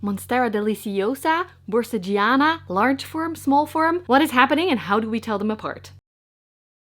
Monstera deliciosa, borsigiana, large form, small form? What is happening and how do we tell them apart?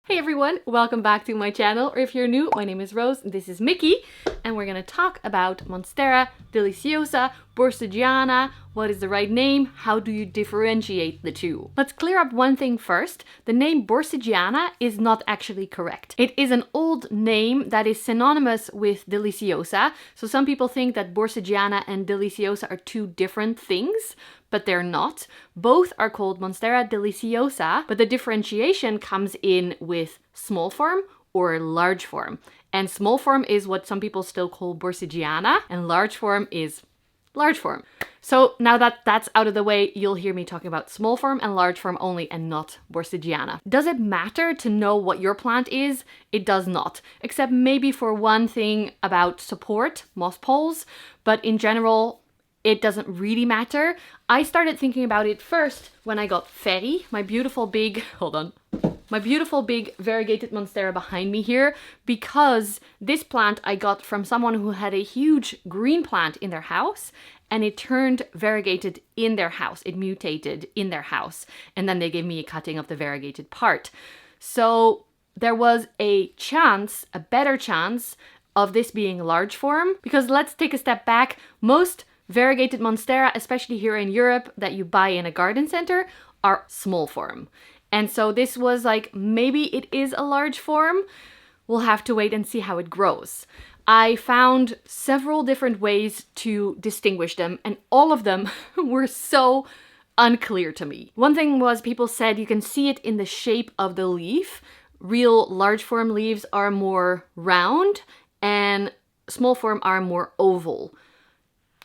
Hey everyone, welcome back to my channel, or if you're new, my name is Roos, and this is Mickey, and we're gonna talk about Monstera deliciosa, borsigiana, what is the right name, how do you differentiate the two? Let's clear up one thing first. The name borsigiana is not actually correct. It is an old name that is synonymous with deliciosa, so some people think that borsigiana and deliciosa are two different things, but they're not. Both are called Monstera deliciosa, but the differentiation comes in with small form or large form. And small form is what some people still call borsigiana, and large form is large form. So now that that's out of the way, you'll hear me talking about small form and large form only and not borsigiana. Does it matter to know what your plant is? It does not, except maybe for one thing about support, moss poles, but in general, it doesn't really matter. I started thinking about it first when I got Ferry, my beautiful big variegated Monstera behind me here, because this plant I got from someone who had a huge green plant in their house and it turned variegated in their house. It mutated in their house, and then they gave me a cutting of the variegated part. So there was a chance, a better chance of this being large form, because let's take a step back. Most variegated Monstera, especially here in Europe, that you buy in a garden center are small form. And so this was like, maybe it is a large form. We'll have to wait and see how it grows. I found several different ways to distinguish them, and all of them were so unclear to me. One thing was, people said you can see it in the shape of the leaf. Real large form leaves are more round and small form are more oval.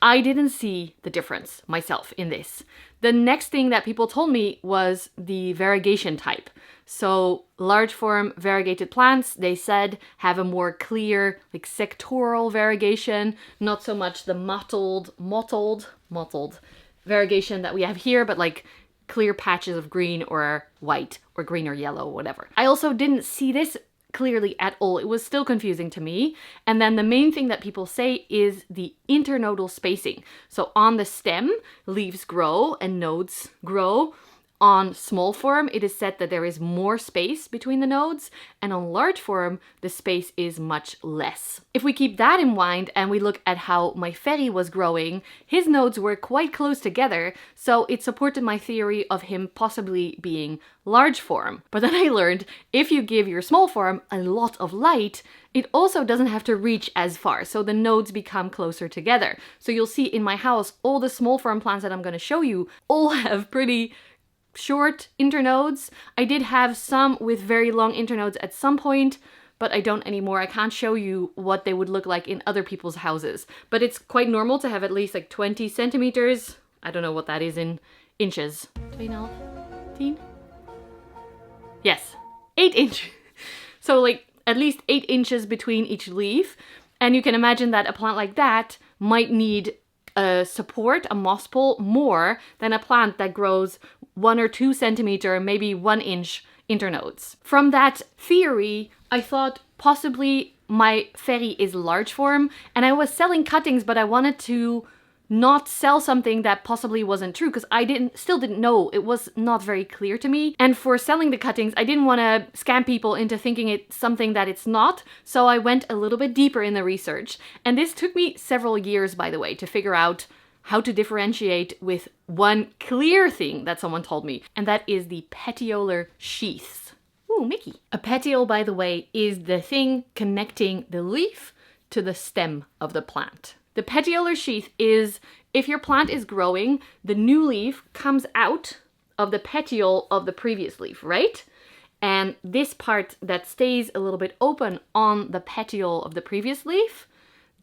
I didn't see the difference myself in this. The next thing that people told me was the variegation type. So large form variegated plants, they said, have a more clear, like sectoral variegation, not so much the mottled variegation that we have here, but like clear patches of green or white or green or yellow, whatever. I also didn't see this clearly at all. It was still confusing to me. And then the main thing that people say is the internodal spacing. So on the stem, leaves grow and nodes grow. On small form, it is said that there is more space between the nodes, and on large form, the space is much less. If we keep that in mind and we look at how my Ferry was growing, his nodes were quite close together, so it supported my theory of him possibly being large form. But then I learned if you give your small form a lot of light, it also doesn't have to reach as far, so the nodes become closer together. So you'll see in my house, all the small form plants that I'm going to show you all have pretty short internodes. I did have some with very long internodes at some point, but I don't anymore. I can't show you what they would look like in other people's houses. But it's quite normal to have at least like 20 centimeters. I don't know what that is in inches. 12.5? Yes, 8 inches. So like at least 8 inches between each leaf. And you can imagine that a plant like that might need support, a moss pole, more than a plant that grows 1 or 2 centimeter, maybe 1 inch internodes. From that theory, I thought possibly my Ferry is large form, and I was selling cuttings, but I wanted to not sell something that possibly wasn't true, because I still didn't know. It was not very clear to me. And for selling the cuttings, I didn't want to scam people into thinking it's something that it's not. So I went a little bit deeper in the research. And this took me several years, by the way, to figure out how to differentiate with one clear thing that someone told me. And that is the petiolar sheaths. Ooh, Mickey. A petiole, by the way, is the thing connecting the leaf to the stem of the plant. The petiolar sheath is, if your plant is growing, the new leaf comes out of the petiole of the previous leaf, right? And this part that stays a little bit open on the petiole of the previous leaf,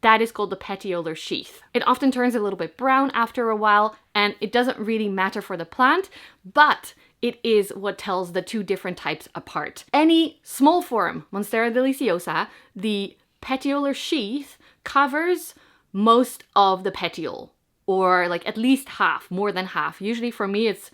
that is called the petiolar sheath. It often turns a little bit brown after a while, and it doesn't really matter for the plant, but it is what tells the two different types apart. Any small form, Monstera deliciosa, the petiolar sheath covers most of the petiole, or like at least half, more than half. Usually for me it's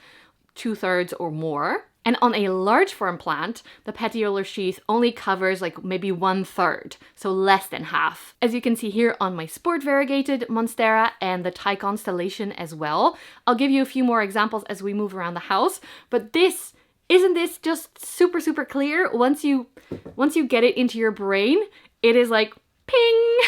2/3 or more. And on a large form plant, the petiolar sheath only covers like maybe 1/3, so less than half. As you can see here on my sport variegated Monstera and the Thai constellation as well. I'll give you a few more examples as we move around the house, but isn't this just super, super clear? Once you get it into your brain, it is like ping.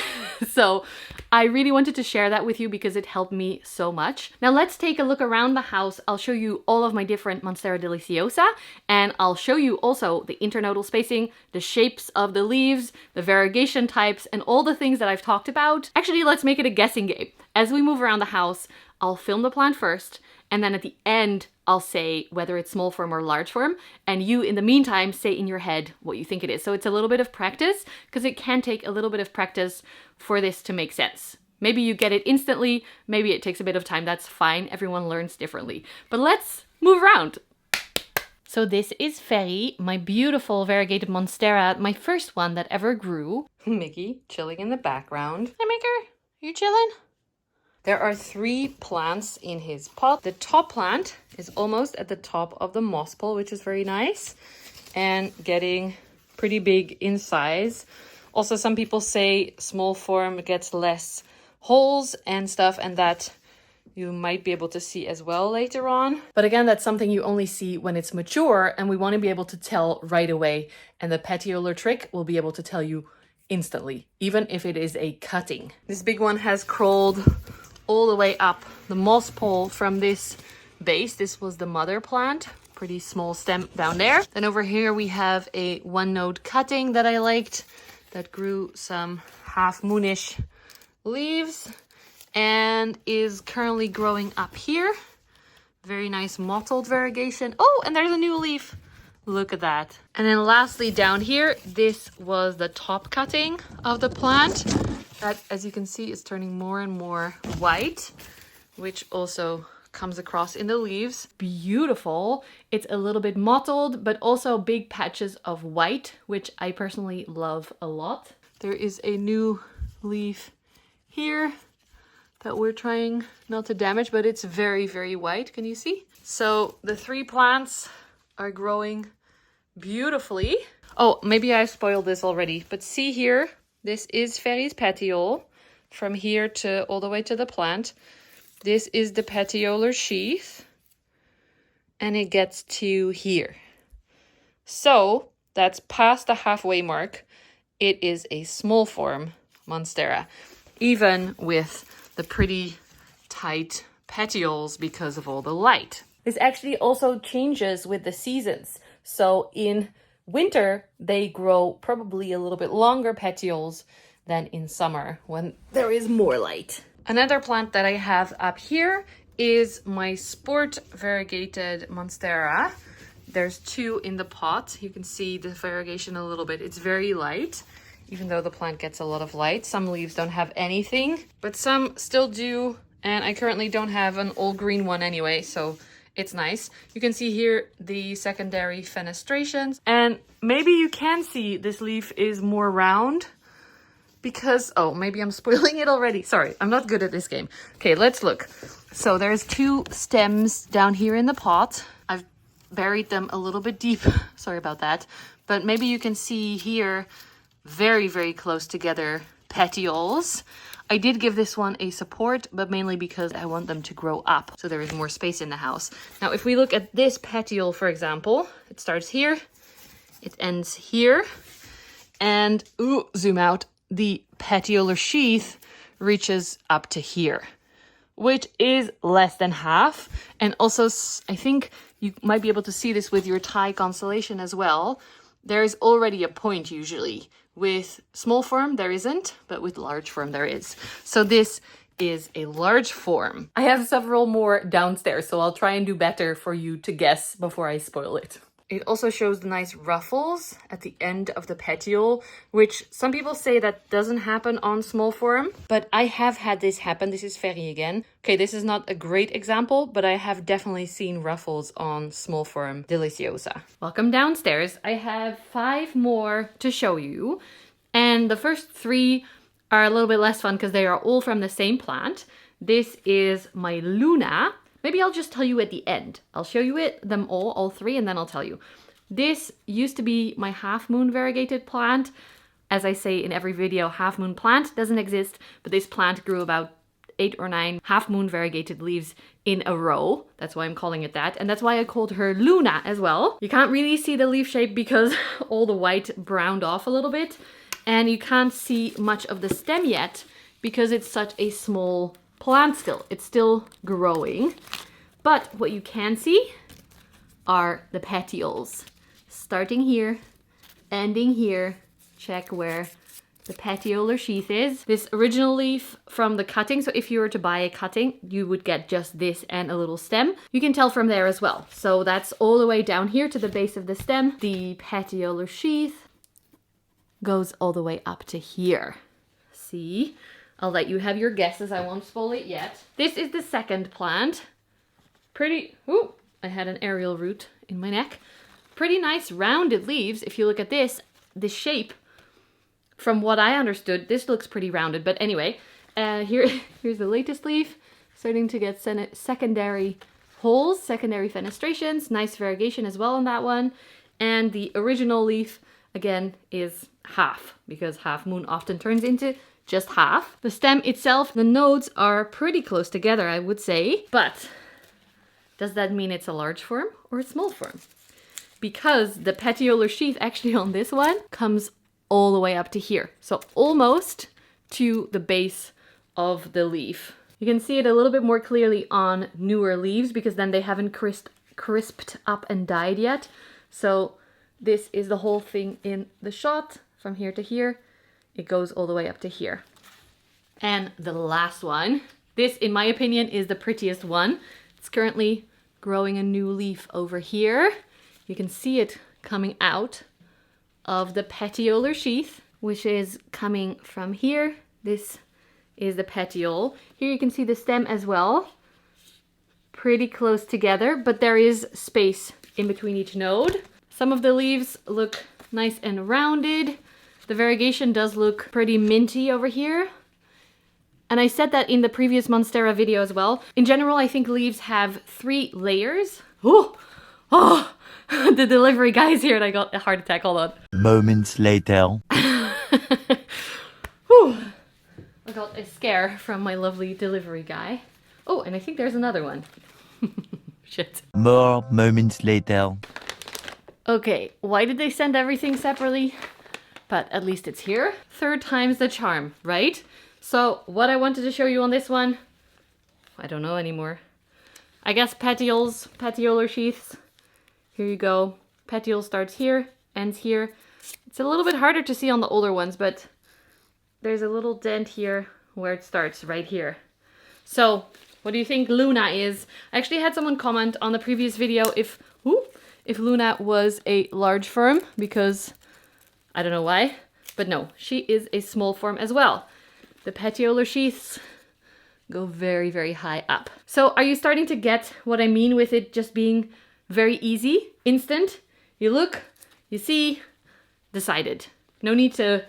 So I really wanted to share that with you because it helped me so much. Now let's take a look around the house. I'll show you all of my different Monstera deliciosa, and I'll show you also the internodal spacing, the shapes of the leaves, the variegation types, and all the things that I've talked about. Actually, let's make it a guessing game. As we move around the house, I'll film the plant first, and then at the end, I'll say whether it's small form or large form, and you, in the meantime, say in your head what you think it is. So it's a little bit of practice, because it can take a little bit of practice for this to make sense. Maybe you get it instantly, maybe it takes a bit of time, that's fine. Everyone learns differently. But let's move around. So this is Ferry, my beautiful variegated Monstera, my first one that ever grew. Mickey chilling in the background. Hi, Maker, you chilling? There are 3 plants in his pot. The top plant is almost at the top of the moss pole, which is very nice, and getting pretty big in size. Also, some people say small form gets less holes and stuff, and that you might be able to see as well later on. But again, that's something you only see when it's mature, and we want to be able to tell right away. And the petiolar trick will be able to tell you instantly, even if it is a cutting. This big one has crawled all the way up the moss pole from this base. This was the mother plant, pretty small stem down there. Then over here we have a 1-node cutting that I liked that grew some half moonish leaves and is currently growing up here. Very nice mottled variegation. Oh, and there's a new leaf. Look at that. And then lastly down here, this was the top cutting of the plant. That, as you can see, is turning more and more white, which also comes across in the leaves. Beautiful. It's a little bit mottled, but also big patches of white, which I personally love a lot. There is a new leaf here that we're trying not to damage, but it's very, very white. Can you see? So the 3 plants are growing beautifully. Oh, maybe I spoiled this already, but see here. This is Ferry's petiole from here to all the way to the plant. This is the petiolar sheath, and it gets to here. So that's past the halfway mark. It is a small form Monstera, even with the pretty tight petioles because of all the light. This actually also changes with the seasons. So in winter, they grow probably a little bit longer petioles than in summer when there is more light. Another plant that I have up here is my sport variegated Monstera. There's 2 in the pot. You can see the variegation a little bit. It's very light, even though the plant gets a lot of light. Some leaves don't have anything, but some still do. And I currently don't have an all green one anyway, so it's nice. You can see here the secondary fenestrations, and maybe you can see this leaf is more round because, oh, maybe I'm spoiling it already. Sorry, I'm not good at this game. Okay, let's look. So there's 2 stems down here in the pot. I've buried them a little bit deep. Sorry about that. But maybe you can see here very, very close together petioles. I did give this one a support, but mainly because I want them to grow up so there is more space in the house. Now, if we look at this petiole, for example, it starts here, it ends here, and zoom out, the petiolar sheath reaches up to here, which is less than half. And also, I think you might be able to see this with your Thai constellation as well. There is already a point usually. With small form, there isn't, but with large form, there is. So this is a large form. I have several more downstairs, so I'll try and do better for you to guess before I spoil it. It also shows the nice ruffles at the end of the petiole, which some people say that doesn't happen on small form, but I have had this happen. This is Ferry again. Okay, this is not a great example, but I have definitely seen ruffles on small form deliciosa. Welcome downstairs. I have 5 more to show you, and the first 3 are a little bit less fun because they are all from the same plant. This is my Luna, Maybe I'll just tell you at the end. I'll show you them all three, and then I'll tell you. This used to be my half moon variegated plant. As I say in every video, half moon plant doesn't exist, but this plant grew about 8 or 9 half moon variegated leaves in a row. That's why I'm calling it that. And that's why I called her Luna as well. You can't really see the leaf shape because all the white browned off a little bit. And you can't see much of the stem yet because it's such a small plant still. It's still growing. But what you can see are the petioles. Starting here, ending here. Check where the petiolar sheath is. This original leaf from the cutting, so if you were to buy a cutting, you would get just this and a little stem. You can tell from there as well. So that's all the way down here to the base of the stem. The petiolar sheath goes all the way up to here. See? I'll let you have your guesses. I won't spoil it yet. This is the second plant. Pretty, ooh, I had an aerial root in my neck. Pretty nice rounded leaves. If you look at this shape, from what I understood, this looks pretty rounded. But anyway, here's the latest leaf. Starting to get secondary holes, secondary fenestrations. Nice variegation as well on that one. And the original leaf, again, is half, because half moon often turns into just half. The stem itself, the nodes are pretty close together, I would say. But does that mean it's a large form or a small form? Because the petiolar sheath actually on this one comes all the way up to here. So almost to the base of the leaf. You can see it a little bit more clearly on newer leaves because then they haven't crisped up and died yet. So this is the whole thing in the shot from here to here. It goes all the way up to here. And the last one, this in my opinion is the prettiest one. It's currently growing a new leaf over here. You can see it coming out of the petiolar sheath, which is coming from here. This is the petiole. Here you can see the stem as well. Pretty close together, but there is space in between each node. Some of the leaves look nice and rounded. The variegation does look pretty minty over here. And I said that in the previous Monstera video as well. In general, I think leaves have 3 layers. Oh, the delivery guy's here and I got a heart attack. Hold on. Moments later. Whew. I got a scare from my lovely delivery guy. Oh, and I think there's another one. Shit. More moments later. Okay, why did they send everything separately? But at least it's here. 3rd time's the charm, right? So what I wanted to show you on this one, I don't know anymore. I guess petioles, petiolar sheaths. Here you go. Petiole starts here, ends here. It's a little bit harder to see on the older ones, but there's a little dent here where it starts right here. So what do you think Luna is? I actually had someone comment on the previous video if Luna was a large form, because I don't know why, but no, she is a small form as well. The petiolar sheaths go very, very high up. So are you starting to get what I mean with it just being very easy, instant? You look, you see, decided. No need to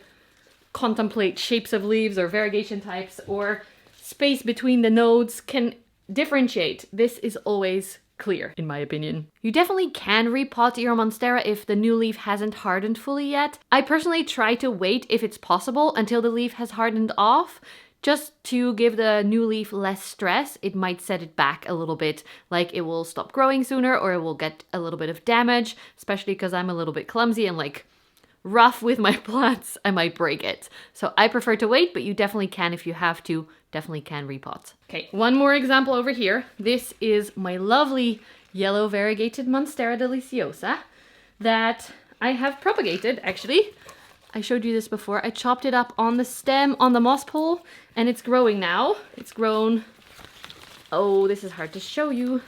contemplate shapes of leaves or variegation types or space between the nodes. Can differentiate. This is always clear, in my opinion. You definitely can repot your Monstera if the new leaf hasn't hardened fully yet. I personally try to wait, if it's possible, until the leaf has hardened off, just to give the new leaf less stress. It might set it back a little bit, like it will stop growing sooner or it will get a little bit of damage, especially because I'm a little bit clumsy and like rough with my plants. I might break it. So I prefer to wait, but you definitely can if you have to. Definitely can repot. Okay, one more example over here. This is my lovely yellow variegated Monstera deliciosa that I have propagated, actually. I showed you this before. I chopped it up on the stem, on the moss pole, and it's growing now. It's grown, oh, this is hard to show you,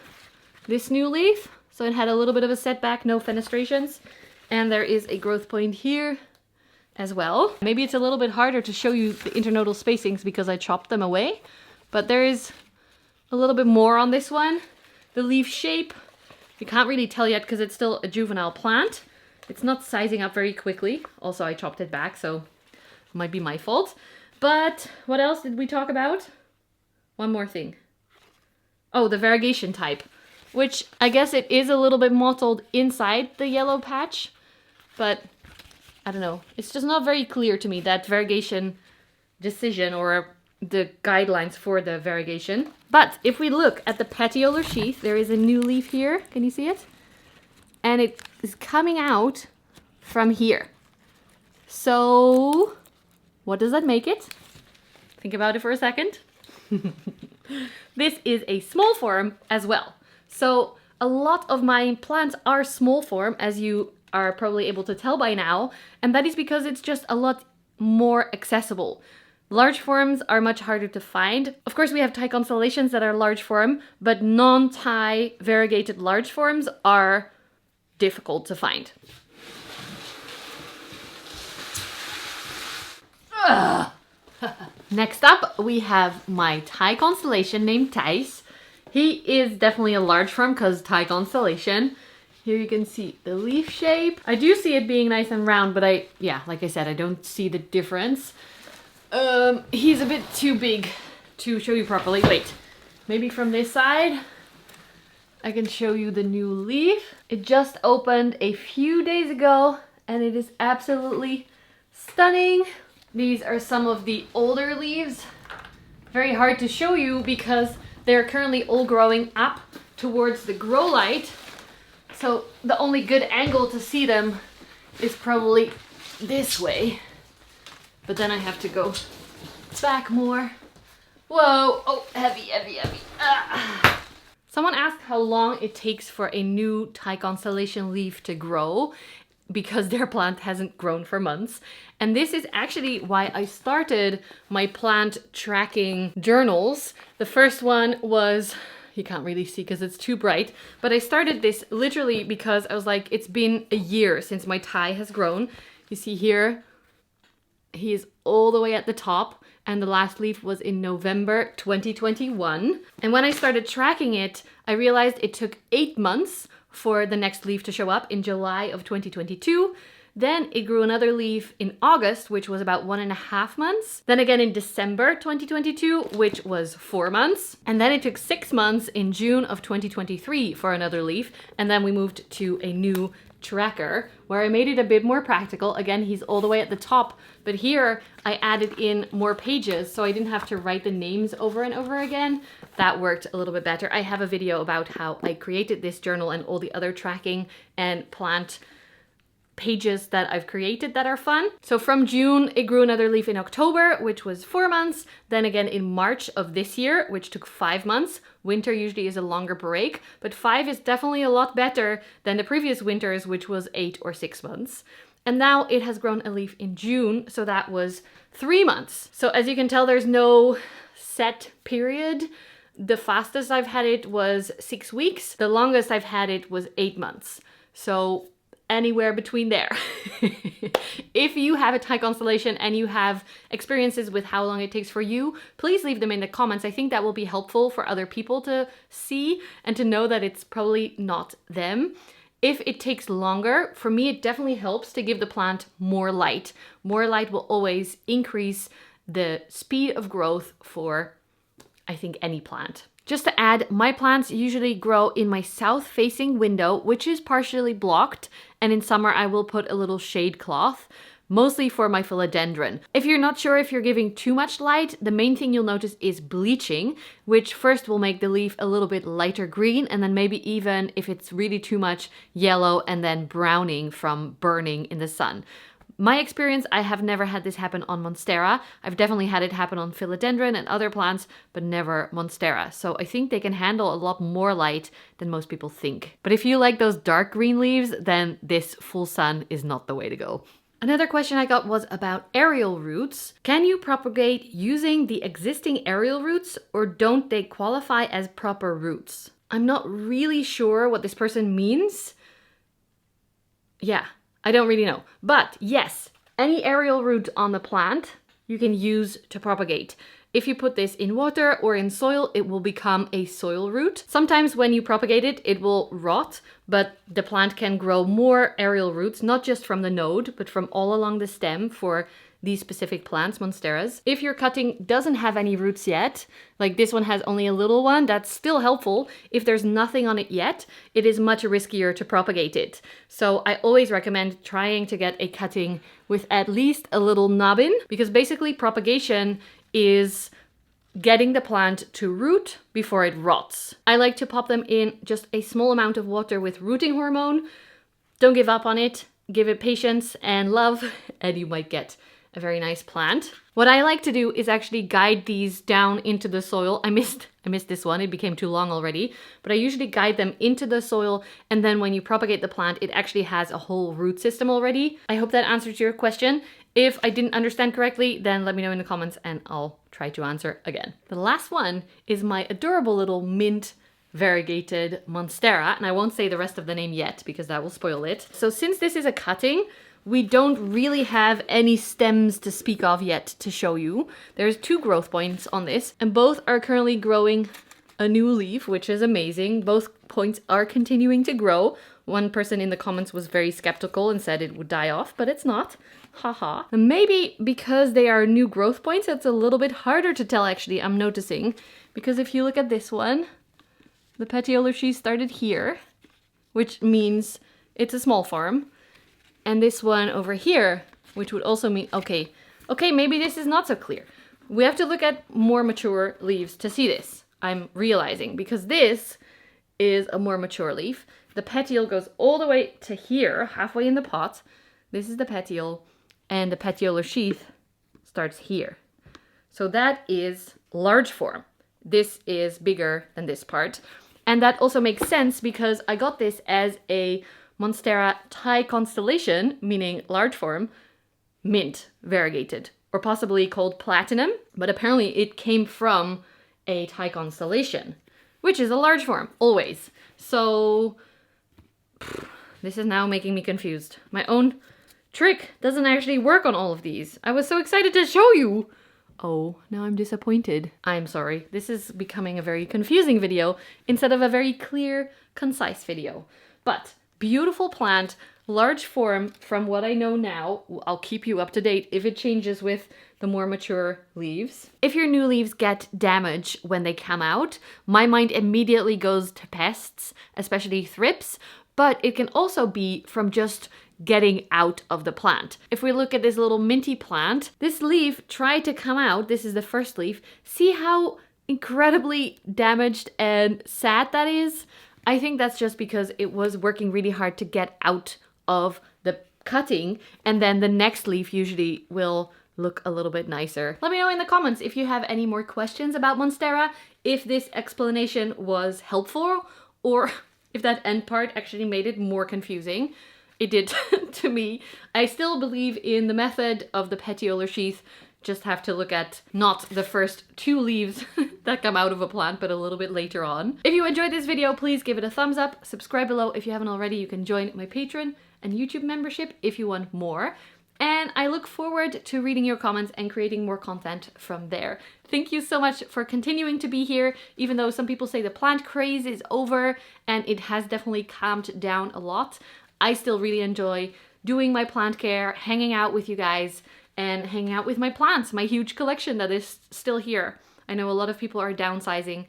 this new leaf. So it had a little bit of a setback, no fenestrations. And there is a growth point here as well. Maybe it's a little bit harder to show you the internodal spacings because I chopped them away, but there is a little bit more on this one. The leaf shape, you can't really tell yet because it's still a juvenile plant. It's not sizing up very quickly. Also, I chopped it back, so it might be my fault. But what else did we talk about? One more thing. Oh, the variegation type, which I guess it is a little bit mottled inside the yellow patch, but I don't know. It's just not very clear to me, that variegation decision or the guidelines for the variegation. But if we look at the petiolar sheath, there is a new leaf here. Can you see it? And it is coming out from here. So what does that make it? Think about it for a second. This is a small form as well. So a lot of my plants are small form, as you are probably able to tell by now, and that is because it's just a lot more accessible. Large forms are much harder to find. Of course, we have Thai constellations that are large form, but non-Thai variegated large forms are difficult to find. Next up, we have my Thai constellation named Thijs. He is definitely a large form because Thai constellation. Here you can see the leaf shape. I do see it being nice and round, but like I said, I don't see the difference. He's a bit too big to show you properly. Wait, maybe from this side I can show you the new leaf. It just opened a few days ago and it is absolutely stunning. These are some of the older leaves. Very hard to show you because they're currently all growing up towards the grow light. So the only good angle to see them is probably this way. But then I have to go back more. Whoa, oh, heavy, heavy, heavy. Ah. Someone asked how long it takes for a new Thai constellation leaf to grow because their plant hasn't grown for months. And this is actually why I started my plant tracking journals. The first one was, you can't really see because it's too bright, but I started this literally because I was like, it's been a year since my Thai has grown. You see here, he is all the way at the top, and the last leaf was in November 2021. And when I started tracking it, I realized it took 8 months for the next leaf to show up in July of 2022. Then it grew another leaf in August, which was about 1.5 months. Then again in December 2022, which was 4 months. And then it took 6 months in June of 2023 for another leaf. And then we moved to a new tracker where I made it a bit more practical. Again, he's all the way at the top, but here I added in more pages so I didn't have to write the names over and over again. That worked a little bit better. I have a video about how I created this journal and all the other tracking and plant pages that I've created that are fun. So from June, it grew another leaf in October, which was 4 months. Then again in March of this year, which took 5 months. Winter usually is a longer break, but 5 is definitely a lot better than the previous winters, which was 8 or 6 months. And now it has grown a leaf in June, so that was 3 months. So as you can tell, there's no set period. The fastest I've had it was 6 weeks. The longest I've had it was 8 months. So anywhere between there. If you have a Thai constellation and you have experiences with how long it takes for you, please leave them in the comments. I think that will be helpful for other people to see and to know that it's probably not them. If it takes longer, for me it definitely helps to give the plant more light. More light will always increase the speed of growth for, I think, any plant. Just to add, my plants usually grow in my south-facing window, which is partially blocked, and in summer I will put a little shade cloth, mostly for my philodendron. If you're not sure if you're giving too much light, the main thing you'll notice is bleaching, which first will make the leaf a little bit lighter green, and then maybe even, if it's really too much, yellow and then browning from burning in the sun. My experience, I have never had this happen on Monstera. I've definitely had it happen on philodendron and other plants, but never Monstera. So I think they can handle a lot more light than most people think. But if you like those dark green leaves, then this full sun is not the way to go. Another question I got was about aerial roots. Can you propagate using the existing aerial roots, or don't they qualify as proper roots? I'm not really sure what this person means. Yeah. I don't really know. But yes, any aerial root on the plant you can use to propagate. If you put this in water or in soil, it will become a soil root. Sometimes when you propagate it, it will rot, but the plant can grow more aerial roots, not just from the node, but from all along the stem for these specific plants, Monsteras. If your cutting doesn't have any roots yet, like this one has only a little one, that's still helpful. If there's nothing on it yet, it is much riskier to propagate it. So I always recommend trying to get a cutting with at least a little nubbin, because basically propagation is getting the plant to root before it rots. I like to pop them in just a small amount of water with rooting hormone. Don't give up on it. Give it patience and love, and you might get a very nice plant. What I like to do is actually guide these down into the soil. I missed this one, it became too long already, but I usually guide them into the soil, and then when you propagate the plant, it actually has a whole root system already. I hope that answers your question. If I didn't understand correctly, then let me know in the comments and I'll try to answer again. The last one is my adorable little mint variegated Monstera, and I won't say the rest of the name yet because that will spoil it. So since this is a cutting, we don't really have any stems to speak of yet to show you. There's 2 growth points on this, and both are currently growing a new leaf, which is amazing. Both points are continuing to grow. One person in the comments was very skeptical and said it would die off, but it's not. Haha. And maybe because they are new growth points, it's a little bit harder to tell actually, I'm noticing. Because if you look at this one, the Petiolar sheath started here, which means it's a small form. And this one over here, which would also mean, okay, maybe this is not so clear. We have to look at more mature leaves to see this, I'm realizing, because this is a more mature leaf. The petiole goes all the way to here, halfway in the pot. This is the petiole, and the petiolar sheath starts here. So that is large form. This is bigger than this part. And that also makes sense because I got this as a Monstera Thai constellation, meaning large form, mint variegated, or possibly called platinum, but apparently it came from a Thai constellation, which is a large form, always. So this is now making me confused. My own trick doesn't actually work on all of these. I was so excited to show you. Oh, now I'm disappointed. I'm sorry. This is becoming a very confusing video instead of a very clear, concise video. But beautiful plant, large form from what I know now. I'll keep you up to date if it changes with the more mature leaves. If your new leaves get damage when they come out, my mind immediately goes to pests, especially thrips, but it can also be from just getting out of the plant. If we look at this little minty plant, this leaf tried to come out. This is the first leaf. See how incredibly damaged and sad that is? I think that's just because it was working really hard to get out of the cutting, and then the next leaf usually will look a little bit nicer. Let me know in the comments if you have any more questions about Monstera, if this explanation was helpful, or if that end part actually made it more confusing. It did to me. I still believe in the method of the petiolar sheath. Just have to look at not the first 2 leaves that come out of a plant, but a little bit later on. If you enjoyed this video, please give it a thumbs up. Subscribe below if you haven't already. You can join my Patreon and YouTube membership if you want more. And I look forward to reading your comments and creating more content from there. Thank you so much for continuing to be here, even though some people say the plant craze is over, and it has definitely calmed down a lot. I still really enjoy doing my plant care, hanging out with you guys, and hanging out with my plants, my huge collection that is still here. I know a lot of people are downsizing,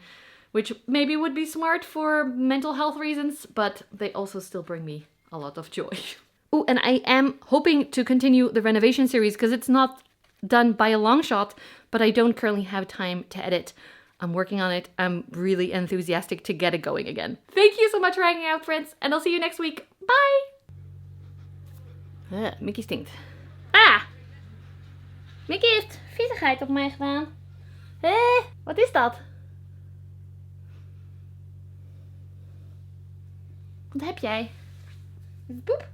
which maybe would be smart for mental health reasons, but they also still bring me a lot of joy. Oh, and I am hoping to continue the renovation series because it's not done by a long shot, but I don't currently have time to edit. I'm working on it. I'm really enthusiastic to get it going again. Thank you so much for hanging out, friends, and I'll see you next week. Bye! Mickey stinkt. Ah! Mickey heeft viezigheid op mij gedaan. Wat is dat? Wat heb jij? Poep?